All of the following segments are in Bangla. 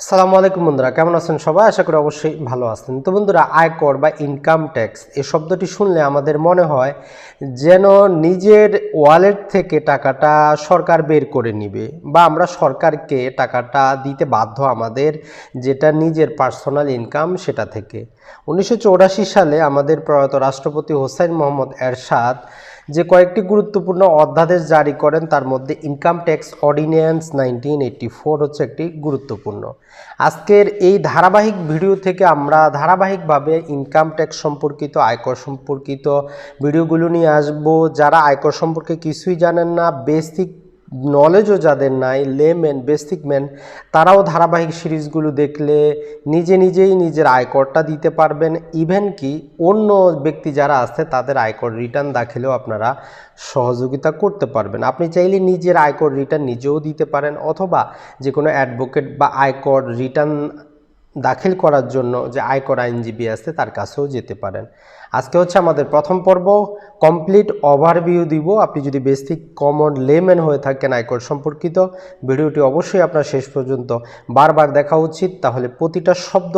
আসসালামু আলাইকুম বন্ধুরা, কেমন আছেন সবাই? আশা করি অবশ্যই ভালো আছেন। তো বন্ধুরা, আয়কর বা ইনকাম ট্যাক্স এই শব্দটি শুনলে আমাদের মনে হয় যেন নিজের ওয়ালেট থেকে টাকাটা সরকার বের করে নিবে বা আমরা সরকারকে টাকাটা দিতে বাধ্য, আমাদের যেটা নিজের পার্সোনাল ইনকাম সেটা থেকে। 1984 সালে আমাদের প্রয়াত রাষ্ট্রপতি হোসাইন মোহাম্মদ এরশাদ যে কয়েকটি গুরুত্বপূর্ণ অধ্যাদেশ জারি করেন, তার মধ্যে ইনকাম ট্যাক্স অর্ডিন্যান্স 1984 হচ্ছে একটি গুরুত্বপূর্ণ। আজকের এই ধারাবাহিক ভিডিও থেকে আমরা ধারাবাহিকভাবে ইনকাম ট্যাক্স সম্পর্কিত, আয়কর সম্পর্কিত ভিডিওগুলো নিয়ে আসব। যারা আয়কর সম্পর্কে কিছুই জানেন না, বেসিক নলেজও যাদের নাই, লেম্যান বেসিক ম্যান, তারাও ধারাবাহিক সিরিজগুলো দেখলে নিজেই নিজের আয়করটা দিতে পারবেন। ইভেন কি অন্য ব্যক্তি যারা আছে তাদের আয়কর রিটার্ন দাখিলেও আপনারা সহযোগিতা করতে পারবেন। আপনি চাইলে নিজের আয়কর রিটার্ন নিজেও দিতে পারেন, অথবা যে কোনো অ্যাডভোকেট বা আয়কর রিটার্ন দাখিল করার জন্য যে আয়কর আইনজীবী আছে তার কাছেও যেতে পারেন। আজকে হচ্ছে আমাদের প্রথম পর্ব, কমপ্লিট ওভারভিউ দিব। আপনি যদি বেসিক কমন লেম্যান হয়ে থাকেন আয়কর সম্পর্কিত, ভিডিওটি অবশ্যই আপনার শেষ পর্যন্ত বারবার দেখা উচিত, তাহলে প্রতিটা শব্দ,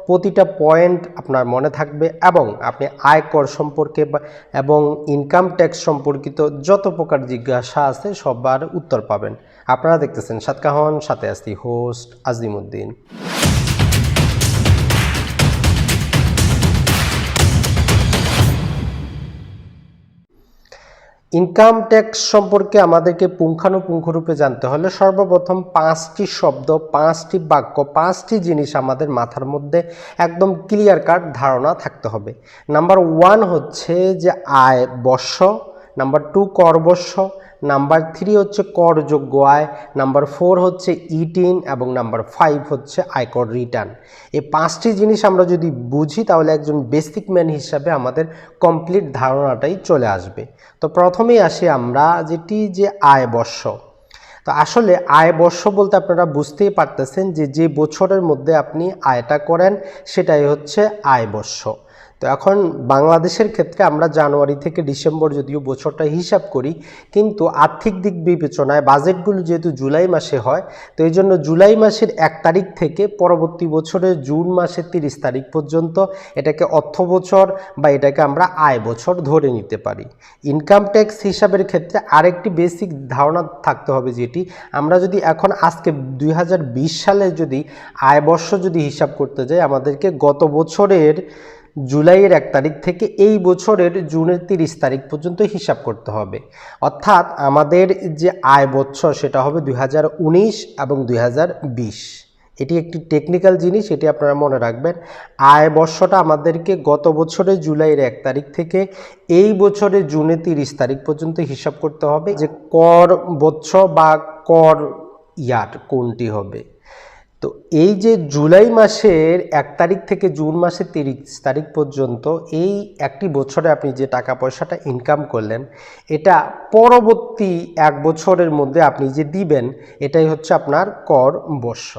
প্রতিটা পয়েন্ট আপনার মনে থাকবে এবং আপনি আয়কর সম্পর্কে এবং ইনকাম ট্যাক্স সম্পর্কিত যত প্রকার জিজ্ঞাসা আছে সবার উত্তর পাবেন। আপনারা দেখতেছেন সাতকাহন, সাথে আছি হোস্ট আজিমউদ্দিন। ইনকাম ট্যাক্স সম্পর্কে আমাদেরকে পুঙ্খানুপুঙ্খরূপে জানতে হলে সর্বপ্রথম 5টি শব্দ, 5টি বাক্য, 5টি জিনিস আমাদের মাথার মধ্যে একদম ক্লিয়ার কাট ধারণা থাকতে হবে। নাম্বার 1 হচ্ছে যে আয় বর্ষ, নাম্বার 2 করবর্ষ, নাম্বার 3 হচ্ছে করযোগ্য আয়, নাম্বার 4 হচ্ছে ইটিন এবং নাম্বার 5 হচ্ছে আয়কর রিটার্ন। এই 5টি জিনিস আমরা যদি বুঝি তাহলে একজন বেসিক ম্যান হিসাবে আমাদের কমপ্লিট ধারণাটাই চলে আসবে। তো প্রথমেই আসি আমরা যেটি যে আয় বর্ষ। তো আসলে আয় বর্ষ বলতে আপনারা বুঝতেই পারতেছেন যে যে বছরের মধ্যে আপনি আয়টা করেন সেটাই হচ্ছে আয় বর্ষ। তো এখন বাংলাদেশের ক্ষেত্রে আমরা জানুয়ারি থেকে ডিসেম্বর যদিও বছরটা হিসাব করি, কিন্তু আর্থিক দিক বিবেচনায় বাজেটগুলো যেহেতু জুলাই মাসে হয়, তো এই জন্য জুলাই মাসের 1 তারিখ থেকে পরবর্তী বছরের জুন মাসের 30 তারিখ পর্যন্ত এটাকে অর্থ বছর বা এটাকে আমরা আয় বছর ধরে নিতে পারি। ইনকাম ট্যাক্স হিসাবের ক্ষেত্রে আরেকটি বেসিক ধারণা থাকতে হবে, যেটি আমরা যদি এখন আজকে 2020 সালে যদি আয় বর্ষ যদি হিসাব করতে যাই, আমাদেরকে গত বছরের জুলাইয়ের 1 তারিখ থেকে এই বছরের জুনের 30 তারিখ পর্যন্ত হিসাব করতে হবে। অর্থাৎ আমাদের যে আয় বছর সেটা হবে 2019 এবং 2020। এটি একটি টেকনিক্যাল জিনিস, এটি আপনারা মনে রাখবেন। আয় বর্ষটা আমাদেরকে গত বছরের জুলাইয়ের 1 তারিখ থেকে এই বছরের জুনের 30 তারিখ পর্যন্ত হিসাব করতে হবে যে কর বৎসর বা কর ইয়ার কোনটি হবে। তো এই যে জুলাই মাসের 1 তারিখ থেকে জুন মাসের 30 তারিখ পর্যন্ত এই একটি বছরে আপনি যে টাকা পয়সাটা ইনকাম করলেন, এটা পরবর্তী 1 বছরের মধ্যে আপনি যে দিবেন, এটাই হচ্ছে আপনার কর বর্ষ।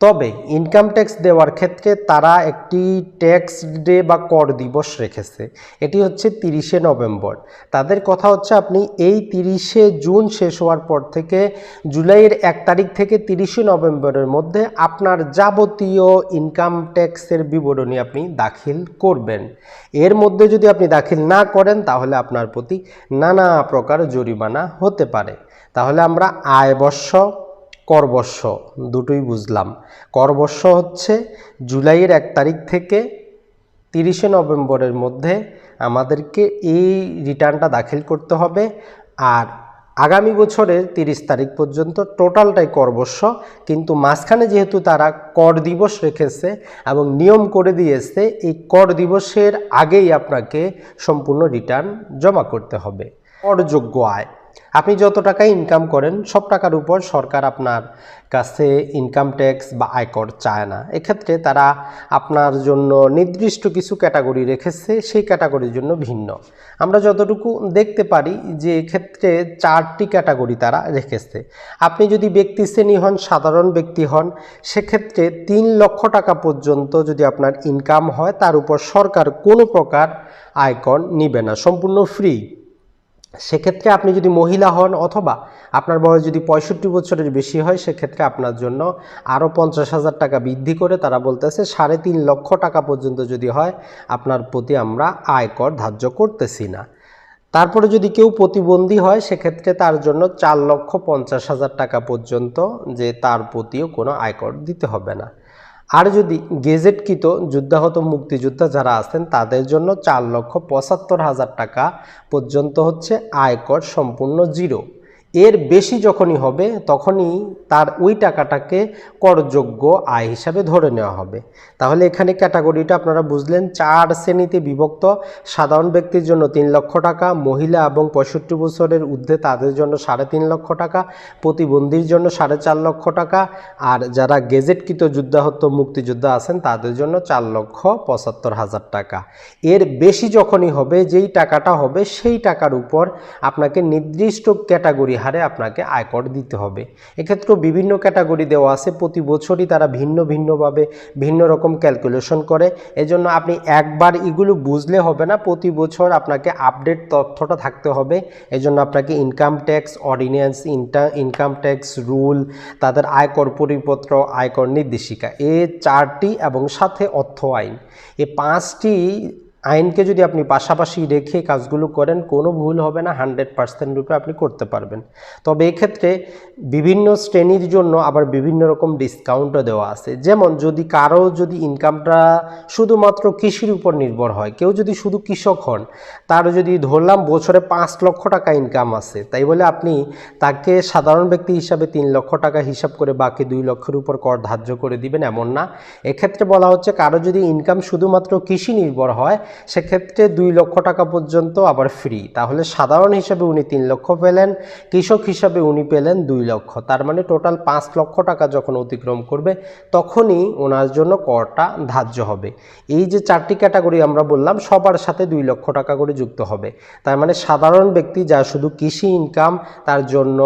তবে ইনকাম ট্যাক্স দেওয়ার ক্ষেত্রে তারা একটি ট্যাক্স ডে বা কর দিবস রেখেছে, এটি হচ্ছে 30শে নভেম্বর। তাদের কথা হচ্ছে আপনি এই 30শে জুন শেষ হওয়ার পর থেকে জুলাইয়ের 1 তারিখ থেকে 30শে নভেম্বরের মধ্যে আপনার যাবতীয় ইনকাম ট্যাক্সের বিবরণী আপনি দাখিল করবেন। এর মধ্যে যদি আপনি দাখিল না করেন তাহলে আপনার প্রতি নানা প্রকার জরিমানা হতে পারে। তাহলে আমরা আয় বর্ষ, করবর্ষ দুটোই বুঝলাম। করবর্ষ হচ্ছে জুলাইয়ের 1 তারিখ থেকে 30শে নভেম্বরের মধ্যে আমাদেরকে এই রিটার্নটা দাখিল করতে হবে, আর আগামী বছরের 30 তারিখ পর্যন্ত টোটালটাই করবর্ষ। কিন্তু মাঝখানে যেহেতু তারা কর দিবস রেখেছে এবং নিয়ম করে দিয়েছে, এই কর দিবসের আগেই আপনাকে সম্পূর্ণ রিটার্ন জমা করতে হবে। করযোগ্য আয়, আপনি যত টাকা ইনকাম করেন সব টাকার উপর সরকার আপনার কাছে ইনকাম ট্যাক্স বা আয়কর চায় না। এক্ষেত্রে তারা আপনার জন্য নির্দিষ্ট কিছু ক্যাটাগরি রেখেছে, সেই ক্যাটাগরির জন্য ভিন্ন। আমরা যতটুকু দেখতে পারি যে এক্ষেত্রে 4টি ক্যাটাগরি তারা রেখেছে। আপনি যদি ব্যক্তি শ্রেণী হন, সাধারণ ব্যক্তি হন, সেক্ষেত্রে 3 লক্ষ টাকা পর্যন্ত যদি আপনার ইনকাম হয়, তার উপর সরকার কোনো প্রকার আয়কর নিবে না, সম্পূর্ণ ফ্রি। সেক্ষেত্রে আপনি যদি মহিলা হন অথবা আপনার বয়স যদি 65 বছরের বেশি হয়, সেক্ষেত্রে আপনার জন্য আরও 50,000 টাকা বৃদ্ধি করে তারা বলতেছে 3.5 লক্ষ টাকা পর্যন্ত যদি হয় আপনার প্রতি আমরা আয়কর ধার্য করতেছি না। তারপরে যদি কেউ প্রতিবন্ধী হয়, সেক্ষেত্রে তার জন্য 4,50,000 টাকা পর্যন্ত যে তার প্রতিও কোনো আয়কর দিতে হবে না। আর যদি গেজেটকৃত যুদ্ধাহত মুক্তিযোদ্ধা যারা আছেন তাদের জন্য 4,75,000 টাকা পর্যন্ত হচ্ছে আয়কর সম্পূর্ণ জিরো। এর বেশি যখনই হবে তখনই তার ওই টাকাটাকে করযোগ্য আয় হিসাবে ধরে নেওয়া হবে। তাহলে এখানে ক্যাটাগরিটা আপনারা বুঝলেন, 4 শ্রেণীতে বিভক্ত। সাধারণ ব্যক্তির জন্য 3 লক্ষ টাকা, মহিলা এবং 65 বছরের ঊর্ধ্বে তাদের জন্য 3.5 লক্ষ টাকা, প্রতিবন্ধীর জন্য 4.5 লক্ষ টাকা, আর যারা গেজেটকৃত যুদ্ধাহত মুক্তিযোদ্ধা আছেন তাদের জন্য 4,75,000 টাকা। এর বেশি যখনই হবে, যেই টাকাটা হবে সেই টাকার উপর আপনাকে নির্দিষ্ট ক্যাটাগরি হারে আপনাকে আয়কর দিতে হবে। এক্ষেত্রে বিভিন্ন ক্যাটাগরি দেওয়া আছে, প্রতি বছরই তারা ভিন্নভাবে ভিন্ন রকম ক্যালকুলেশন করে। এজন্য আপনি একবার এগুলো বুঝলে হবে না, প্রতি বছর আপনাকে আপডেট তথ্যটা থাকতে হবে। এজন্য আপনাকে income tax ordinance, income tax rule, তাদের আয়কর পরিপত্র, আয়কর নির্দেশিকা, এই 4টি এবং সাথে অর্থ আইন, এই 5টি আইনকে যদি আপনি পাশাপাশি রেখে কাজগুলো করেন, কোনো ভুল হবে না, 100% রূপে আপনি করতে পারবেন। তবে এক্ষেত্রে বিভিন্ন শ্রেণীর জন্য আবার বিভিন্ন রকম ডিসকাউন্টও দেওয়া আছে। যেমন যদি কারো যদি ইনকামটা শুধুমাত্র কৃষির উপর নির্ভর হয়, কেউ যদি শুধু কৃষক হন, তার যদি ধরলাম বছরে 5 লক্ষ টাকা ইনকাম আছে, তাই বলে আপনি তাকে সাধারণ ব্যক্তি হিসাবে 3 লক্ষ টাকা হিসাব করে বাকি 2 লক্ষের উপর কর ধার্য করে দিবেন এমন না। এক্ষেত্রে বলা হচ্ছে কারো যদি ইনকাম শুধুমাত্র কৃষি নির্ভর হয়, সেক্ষেত্রে 2 লক্ষ টাকা পর্যন্ত আবার ফ্রি। তাহলে সাধারণ হিসাবে উনি 3 লক্ষ পেলেন, কৃষক হিসাবে উনি পেলেন 2 লক্ষ। তার মানে টোটাল 5 লক্ষ টাকা যখন অতিক্রম করবে তখনই ওনার জন্য করটা ধার্য হবে। এই যে 4টি ক্যাটাগরি আমরা বললাম, সবার সাথে 2 লক্ষ টাকা করে যুক্ত হবে। তার মানে সাধারণ ব্যক্তি যার শুধু কৃষি ইনকাম তার জন্য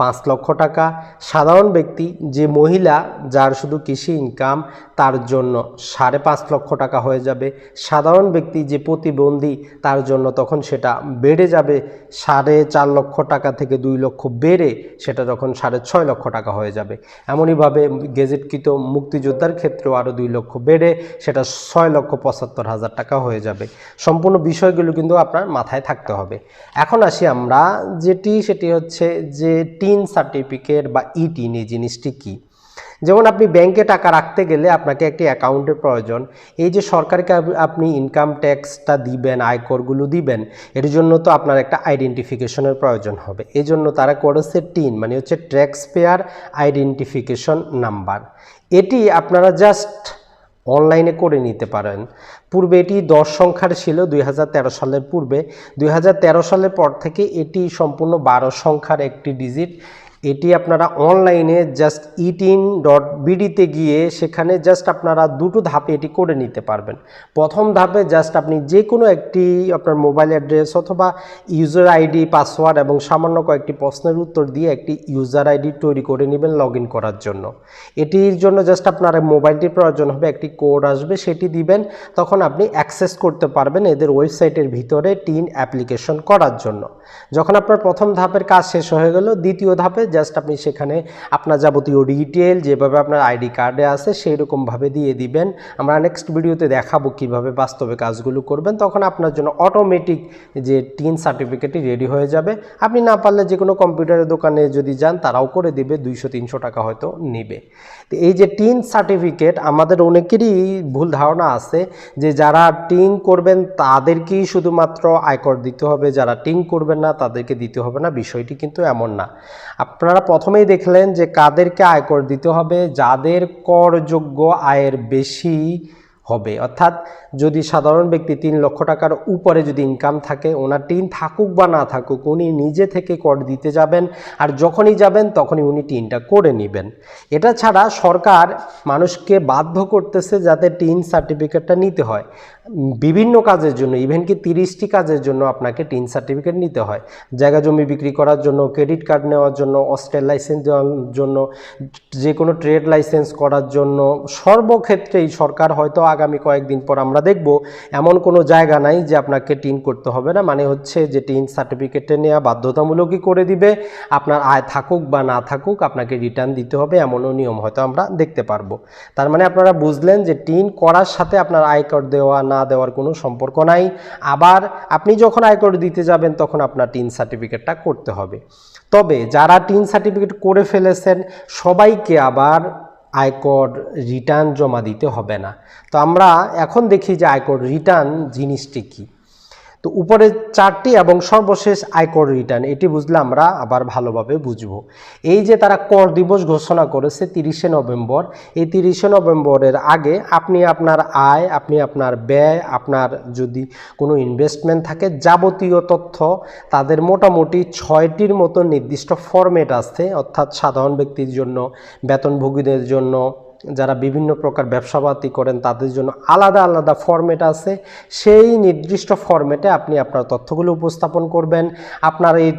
5 লক্ষ টাকা, সাধারণ ব্যক্তি যে মহিলা যার শুধু কৃষি ইনকাম তার জন্য 5.5 লক্ষ টাকা হয়ে যাবে, সাধারণ ব্যক্তি যে প্রতিবন্ধী তার জন্য তখন সেটা বেড়ে যাবে 4.5 লক্ষ টাকা থেকে 2 লক্ষ বেড়ে সেটা যখন 6.5 লক্ষ টাকা হয়ে যাবে। এমনইভাবে গেজেটকৃত মুক্তিযোদ্ধার ক্ষেত্রেও আরও 2 লক্ষ বেড়ে সেটা 6,75,000 টাকা হয়ে যাবে। সম্পূর্ণ বিষয়গুলো কিন্তু আপনার মাথায় থাকতে হবে। এখন আসি আমরা সেটি হচ্ছে যে টিন সার্টিফিকেট বা ই-টিন, এই জিনিসটি কি। যেমন আপনি ব্যাংকে টাকা রাখতে গেলে আপনাকে একটি অ্যাকাউন্টের প্রয়োজন। এই যে সরকারকে আপনি ইনকাম ট্যাক্সটা দিবেন, আয়করগুলো দিবেন, এর জন্য তো আপনার একটা আইডেন্টিফিকেশনের প্রয়োজন হবে। এই জন্য তারা করেছে টিন, মানে হচ্ছে ট্যাক্স পেয়ার আইডেন্টিফিকেশন নাম্বার। এটি আপনারা জাস্ট অনলাইনে করে নিতে পারেন। পূর্বে এটি 10 সংখ্যার ছিল 2013 সালের পূর্বে। 2013 সালের পর থেকে এটি সম্পূর্ণ 12 সংখ্যার একটি ডিজিট। এটি আপনারা অনলাইনে জাস্ট etin.bd-তে গিয়ে সেখানে জাস্ট আপনারা 2টো ধাপে এটি করে নিতে পারবেন। প্রথম ধাপে জাস্ট আপনি যে কোনো একটি আপনার মোবাইল অ্যাড্রেস অথবা ইউজার আইডি, পাসওয়ার্ড এবং সামান্য কয়েকটি প্রশ্নের উত্তর দিয়ে একটি ইউজার আইডি তৈরি করে নেবেন লগ ইন করার জন্য। এটির জন্য জাস্ট আপনার মোবাইলটির প্রয়োজন হবে, একটি কোড আসবে, সেটি দিবেন, তখন আপনি অ্যাক্সেস করতে পারবেন এদের ওয়েবসাইটের ভিতরে টিন অ্যাপ্লিকেশন করার জন্য। যখন আপনার প্রথম ধাপের কাজ শেষ হয়ে গেল, দ্বিতীয় ধাপে জাস্ট আপনি সেখানে আপনার যাবতীয় ডিটেল যেভাবে আপনার আইডি কার্ডে আছে সেই রকমভাবে দিয়ে দিবেন। আমরা নেক্সট ভিডিওতে দেখাবো কিভাবে বাস্তবে কাজগুলো করবেন। তখন আপনার জন্য অটোমেটিক যে টিন সার্টিফিকেটটি রেডি হয়ে যাবে। আপনি না পারলে যে কোনো কম্পিউটারের দোকানে যদি যান তারাও করে দিবে, 200-300 টাকা হয়তো নেবে। তো এই যে টিন সার্টিফিকেট, আমাদের অনেকেরই ভুল ধারণা আছে যে যারা টিন করবেন তাদেরকেই শুধুমাত্র আয়কর দিতে হবে, যারা টিন করবেন না তাদেরকে দিতে হবে না। বিষয়টি কিন্তু এমন না। আপনারা প্রথমেই দেখলেন যে কাদেরকে আয়কর দিতে হবে, যাদের করযোগ্য আয়ের বেশি হবে। অর্থাৎ যদি সাধারণ ব্যক্তি 3 লক্ষ টাকার উপরে যদি ইনকাম থাকে, ওনার টিন থাকুক বা না থাকুক, উনি নিজে থেকে কর দিতে যাবেন, আর যখনই যাবেন তখনই উনি টিনটা করে নেবেন। এটা ছাড়া সরকার মানুষকে বাধ্য করতেছে যাতে টিন সার্টিফিকেটটা নিতে হয় বিভিন্ন কাজের জন্য। ইভেন কি 30টি কাজের জন্য আপনাকে টিন সার্টিফিকেট নিতে হয়। জায়গা জমি বিক্রি করার জন্য, ক্রেডিট কার্ড নেওয়ার জন্য, অস্ট্রেল লাইসেন্স দেওয়ার জন্য, যে কোনো ট্রেড লাইসেন্স করার জন্য, সর্বক্ষেত্রেই সরকার হয়তো আগামী কয়েকদিন পর আমরা দেখব এমন কোনো জায়গা নাই যে আপনাকে টিন করতে হবে না, মানে হচ্ছে যে টিন সার্টিফিকেটে নেওয়া বাধ্যতামূলকই করে দিবে। আপনার আয় থাকুক বা না থাকুক আপনাকে রিটার্ন দিতে হবে এমনও নিয়ম হয়তো আমরা দেখতে পারবো। তার মানে আপনারা বুঝলেন যে টিন করার সাথে আপনার আয়কর দেওয়া না দেওয়ার কোনো সম্পর্ক নাই। আবার আপনি যখন আয়কর দিতে যাবেন তখন আপনার টিন সার্টিফিকেটটা করতে হবে। তবে যারা টিন সার্টিফিকেট করে ফেলেছেন সবাইকে আবার আয়কর রিটার্ন জমা দিতে হবে না। তো আমরা এখন দেখি যে আয়কর রিটার্ন জিনিসটি কী। তো উপরে চারটি এবং সর্বশেষ আয়কর রিটার্ন, এটি বুঝলে আমরা আবার ভালোভাবে বুঝবো। এই যে তারা কর দিবস ঘোষণা করেছে 30শে নভেম্বর, এই 30শে নভেম্বরের আগে আপনি আপনার আয়, আপনি আপনার ব্যয়, আপনার যদি কোনো ইনভেস্টমেন্ট থাকে যাবতীয় তথ্য তাদের মোটামুটি 6টির মতো নির্দিষ্ট ফরম্যাট আছে, অর্থাৎ সাধারণ ব্যক্তির জন্য, বেতনভোগীদের জন্য, যারা বিভিন্ন প্রকার ব্যবসাপাতি করেন তাদের জন্য আলাদা আলাদা ফরম্যাট আছে। সেই নির্দিষ্ট ফরম্যাটে আপনি আপনার তথ্যগুলো উপস্থাপন করবেন। আপনার এই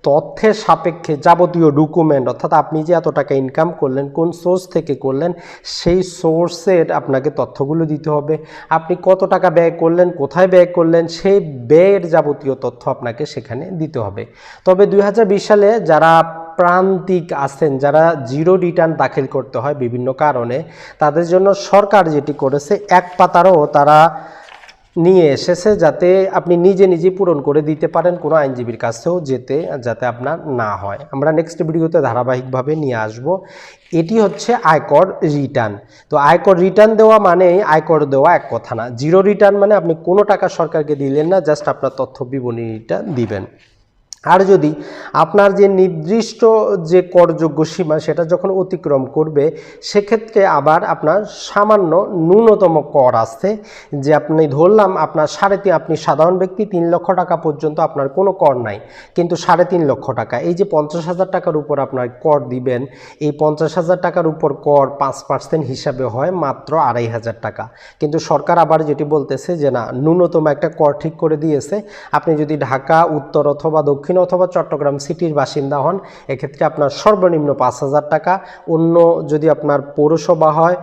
তথ্যের সাপেক্ষে যাবতীয় ডকুমেন্ট, অর্থাৎ আপনি যে এত টাকা ইনকাম করলেন কোন সোর্স থেকে করলেন সেই সোর্সের আপনাকে তথ্যগুলো দিতে হবে। আপনি কত টাকা ব্যয় করলেন, কোথায় ব্যয় করলেন, সেই ব্যয়ের যাবতীয় তথ্য আপনাকে সেখানে দিতে হবে। তবে 2020 সালে যারা প্রান্তিক আছেন, যারা জিরো রিটার্ন দাখিল করতে হয় বিভিন্ন কারণে, তাদের জন্য সরকার যেটি করেছে এক পাতারও তারা নিয়ে এসেছে যাতে আপনি নিজে নিজে পূরণ করে দিতে পারেন, কোনো আইনজীবীর কাছেও যাতে আপনার না হয়। আমরা নেক্সট ভিডিওতে ধারাবাহিকভাবে নিয়ে আসব। এটি হচ্ছে আয়কর রিটার্ন। তো আয়কর রিটার্ন দেওয়া মানে আয়কর দেওয়া এক কথা না। জিরো রিটার্ন মানে আপনি কোনো টাকা সরকারকে দিলেন না, জাস্ট আপনার তথ্য বিবরণীটা দিবেন। আর যদি আপনার যে নির্দিষ্ট যে করযোগ্য সীমা সেটা যখন অতিক্রম করবে সেক্ষেত্রে আবার আপনার সামান্য ন্যূনতম কর আছে, যে আপনি ধরলাম আপনার আপনি সাধারণ ব্যক্তি 3 লক্ষ টাকা পর্যন্ত আপনার কোনো কর নাই, কিন্তু 3.5 লক্ষ টাকা, এই যে 50,000 টাকার উপর আপনার কর দিবেন, এই 50,000 টাকার উপর কর 5% হিসাবে হয় মাত্র 2,500 টাকা। কিন্তু সরকার আবার যেটি বলতেছে যে না, ন্যূনতম একটা কর ঠিক করে দিয়েছে। আপনি যদি ঢাকা উত্তর অথবা দক্ষিণ অথবা চট্টগ্রাম সিটির বাসিন্দা হন এক্ষেত্রে আপনার সর্বনিম্ন 5,000 টাকা। অন্য যদি আপনার পৌরসভা হয়,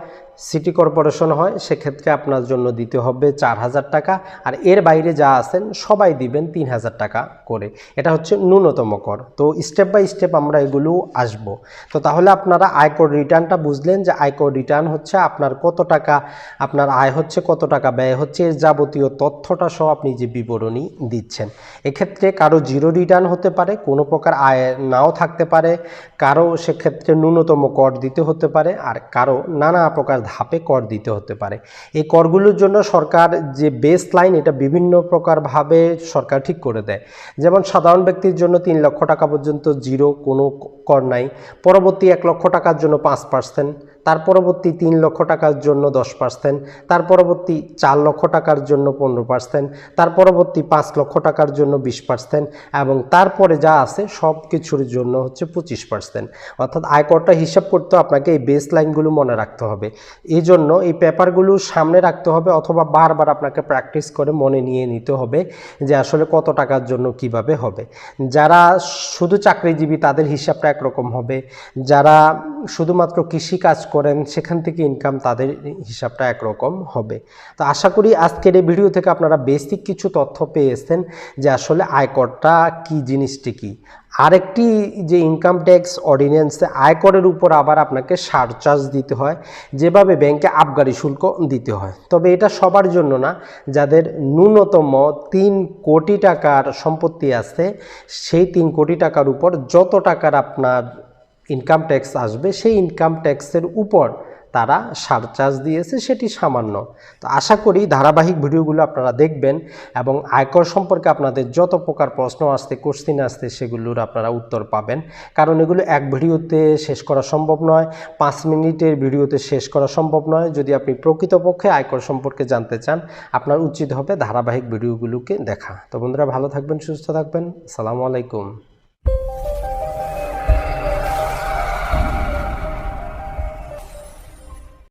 সিটি কর্পোরেশন হয়, সেক্ষেত্রে আপনার জন্য দিতে হবে 4,000 টাকা। আর এর বাইরে যা আছেন সবাই দিবেন 3,000 টাকা করে। এটা হচ্ছে ন্যূনতম কর। তো স্টেপ বাই স্টেপ আমরা এগুলো আসব। তো তাহলে আপনারা আয়কর রিটার্নটা বুঝলেন যে আয়কর রিটার্ন হচ্ছে আপনার কত টাকা আপনার আয় হচ্ছে, কত টাকা ব্যয় হচ্ছে, এর যাবতীয় তথ্যটা সহ আপনি যে বিবরণী দিচ্ছেন। এক্ষেত্রে কারো জিরো রিটার্ন হতে পারে, কোনো প্রকার আয় নাও থাকতে পারে, কারো সেক্ষেত্রে ন্যূনতম কর দিতে হতে পারে, আর কারো নানা প্রকার ধাপে কর দিতে হতে পারে। এই করগুলোর জন্য সরকার যে বেস লাইন এটা বিভিন্ন প্রকারভাবে সরকার ঠিক করে দেয়। যেমন সাধারণ ব্যক্তির জন্য 3 লক্ষ টাকা পর্যন্ত জিরো, কোনো কর নাই। পরবর্তী 1 লক্ষ টাকার জন্য 5%, তার পরবর্তী 3 লক্ষ টাকার জন্য 10%, তার পরবর্তী 4 লক্ষ টাকার জন্য 15%, তার পরবর্তী 5 লক্ষ টাকার জন্য 20%, এবং তারপরে যা আছে সব কিছুর জন্য হচ্ছে 25%। অর্থাৎ আয়করটা হিসাব করতে আপনাকে এই বেস লাইনগুলো মনে রাখতে হবে। এই জন্য এই পেপারগুলো সামনে রাখতে হবে অথবা বারবার আপনাকে প্র্যাকটিস করে মনে নিয়ে নিতে হবে যে আসলে কত টাকার জন্য কিভাবে হবে। যারা শুধু চাকরিজীবী তাদের হিসাবটা একরকম হবে, যারা শুধুমাত্র কৃষি কাজ করেন সেখান থেকে ইনকাম তাদের হিসাবটা একরকম হবে। তো আশা করি আজকের এই ভিডিও থেকে আপনারা বেসিক কিছু তথ্য পেয়েছেন যে আসলে আয়করটা কি জিনিসটি কি। আরেকটি যে ইনকাম ট্যাক্স অর্ডিন্যান্সে আয়করের উপর আবার আপনাকে সারচার্জ দিতে হয়, যেভাবে ব্যাংকে আবগারি শুল্ক দিতে হয়। তবে এটা সবার জন্য না, যাদের ন্যূনতম 3 কোটি টাকার সম্পত্তি আছে সেই 3 কোটি টাকার উপর যত টাকার আপনার ইনকাম ট্যাক্স আসবে সেই ইনকাম ট্যাক্সের উপর তারা সারচার্জ দিয়েছে, সেটি সামান্য। তো আশা করি ধারাবাহিক ভিডিওগুলো আপনারা দেখবেন এবং আয়কর সম্পর্কে আপনাদের যত প্রকার প্রশ্ন আসতে কোশ্চিন আসতে সেগুলোর আপনারা উত্তর পাবেন। কারণ এগুলো এক ভিডিওতে শেষ করা সম্ভব নয়, 5 মিনিটের ভিডিওতে শেষ করা সম্ভব নয়। যদি আপনি প্রকৃতপক্ষে আয়কর সম্পর্কে জানতে চান আপনার উচিত হবে ধারাবাহিক ভিডিওগুলোকে দেখা। তো বন্ধুরা ভালো থাকবেন, সুস্থ থাকবেন। আসসালামু আলাইকুম।